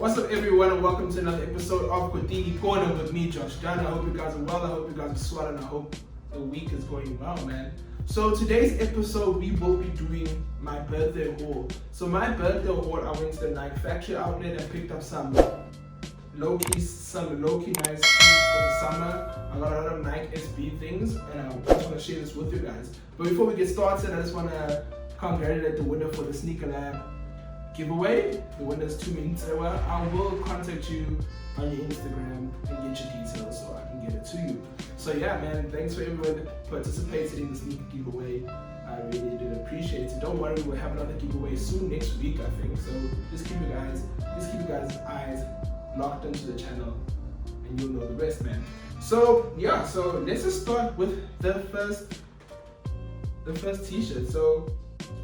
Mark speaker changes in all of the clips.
Speaker 1: What's up, everyone, and welcome to another episode of Kotini Korner with me, Josh Dunn. I hope you guys are well. I hope you guys are swell, and I hope the week is going well, man. So today's episode, we will be doing my birthday haul. So my birthday haul, I went to the Nike factory outlet and picked up some low-key nice things for the summer. I got a lot of Nike SB things, and I just want to share this with you guys. But before we get started, I just want to congratulate the winner for the Sneaker Lab giveaway. The winner is 2 minutes away. I will contact you on your Instagram and get your details so I can get it to you. So yeah, man, thanks for everyone that participated in the sneaker giveaway. I really did appreciate it. Don't worry, we'll have another giveaway soon next week, I think. So just keep you guys' eyes locked into the channel, and you'll know the rest, man. So yeah, so let's just start with the first t-shirt. So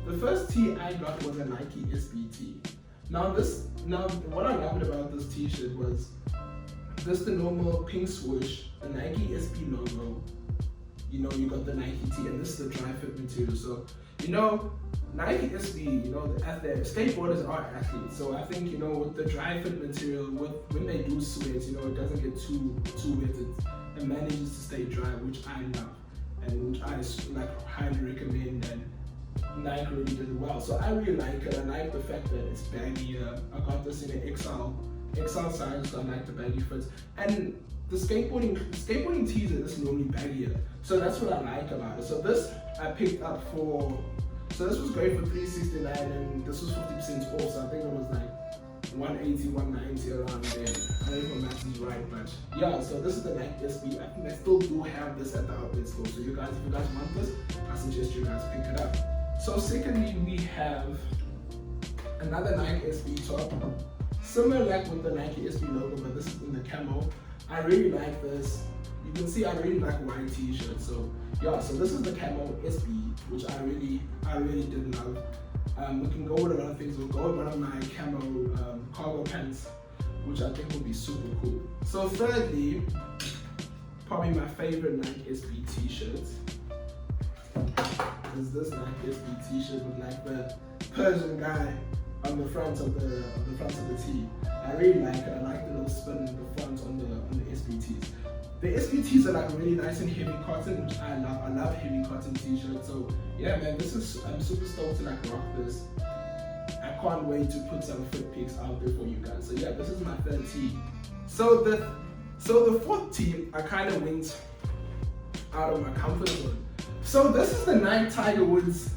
Speaker 1: the first tee I got was a Nike SB tee. Now what I loved about this t-shirt was just the normal pink swoosh, the Nike SB logo. You know, you got the Nike tee, and this is the dry fit material. So, you know, Nike SB, you know, the skateboarders are athletes. So I think, you know, with the dry fit material, when they do sweat, you know, it doesn't get too wet. It manages to stay dry, which I love, and which I like highly recommend. And Nike really did it well. So I really like it. I like the fact that it's baggy. I got this in an XL size, so I like the baggy fits. And the skateboarding tees are just normally baggier. So that's what I like about it. So this I picked up so this was going for $369, and this was 50% off. So I think it was like $180, $190 around there. I don't know if my math is right, but yeah. So this is the Nike SB. I think I still do have this at the outlet store. So if you guys want this, I suggest you guys pick it up. So secondly, we have another Nike SB top, similar like with the Nike SB logo, but this is in the camo. I really like this. You can see I really like white t-shirts. So yeah, so this is the camo SB, which I really did love. We can go with a lot of things. We'll go with one of my camo cargo pants, which I think will be super cool. So thirdly, probably my favorite Nike SB t-shirts is this Nike SB t-shirt with like the Persian guy on the front of the tee. I really like it. I like the little spin in the front on the SBTs. The SBTs are like really nice and heavy cotton, which I love. I love heavy cotton t-shirts. So yeah, man, I'm super stoked to like rock this. I can't wait to put some fit pics out there for you guys. So yeah, this is my third tee. So the fourth tee, I kind of went out of my comfort zone. So this is the Nike Tiger Woods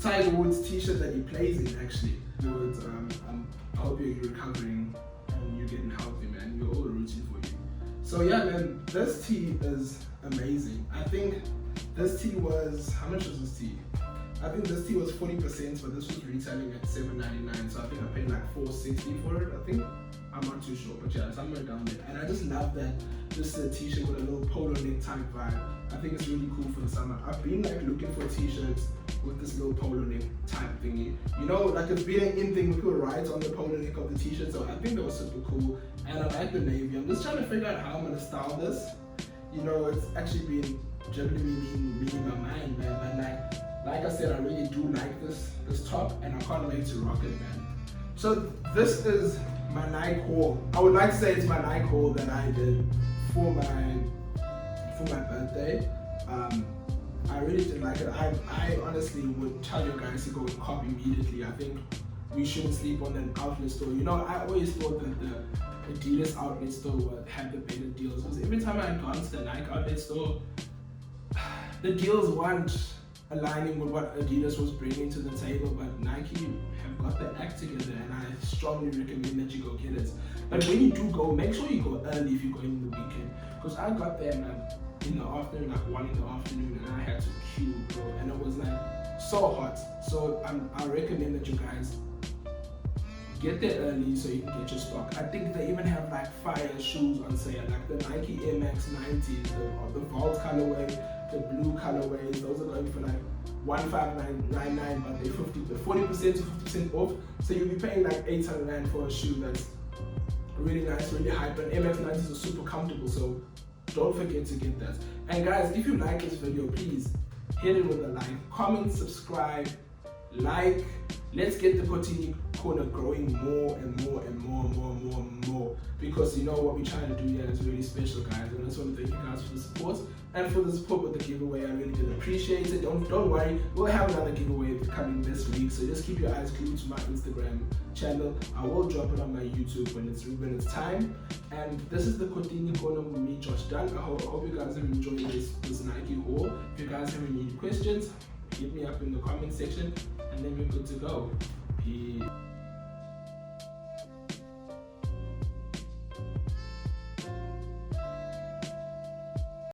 Speaker 1: t-shirt that he plays in, actually. I hope you're recovering and you're getting healthy, man. We're all rooting for you. So yeah, man, this tee is amazing. I think this tee was, how much was this tee? I think this tee was 40%, but this was retailing at $7.99. So I think I paid like $4.60 for it, I think. I'm not too sure, but yeah, somewhere down there. And I just love that this is a t-shirt with a little polo neck type vibe. I think it's really cool for the summer. I've been like looking for t-shirts with this little polo neck type thingy. You know, like it's been an in thing with people write on the polo neck of the t-shirt. So I think that was super cool. And I like the navy. I'm just trying to figure out how I'm gonna style this. You know, it's actually been genuinely reading my mind, man. But like I said, I really do like this top, and I can't wait to rock it, man. So this is my Nike haul. I would like to say it's my Nike haul that I did for my birthday. I really did like it. I honestly would tell you guys to go and cop immediately. I think we shouldn't sleep on an outlet store. You know, I always thought that the Adidas outlet store would have the better deals, because every time I had gone to the Nike outlet store, the deals weren't aligning with what Adidas was bringing to the table, but Nike have got their act together, and I strongly recommend that you go get it. But when you do go, make sure you go early if you're going in the weekend, because I got there in the afternoon, like 1 in the afternoon, and I had to queue, bro, and it was like so hot. So I recommend that you guys get there early so you can get your stock. I think they even have like fire shoes on sale, like the Nike Air Max 90s, the Vault colorway, the blue colorways. Those are going for like $159.99, but they're 40% to 50% off. So you'll be paying like $800 for a shoe that's really nice, really hype. And Air Max 90s are super comfortable, so don't forget to get that. And guys, if you like this video, please hit it with a like, comment, subscribe, like. Let's get the Kotini Korner growing more and more and more and more and more and more, because you know what we're trying to do here is really special, guys. And I just want to thank you guys for the support and for the support with the giveaway. I really did appreciate it. Don't worry, we'll have another giveaway coming this week, so just keep your eyes glued to my Instagram channel. I will drop it on my YouTube when it's time. And this is the Kotini Korner with me, Josh Dunn. I hope you guys have enjoyed this Nike haul. If you guys have any questions, hit me up in the comment section, and then we're good to go. Peace.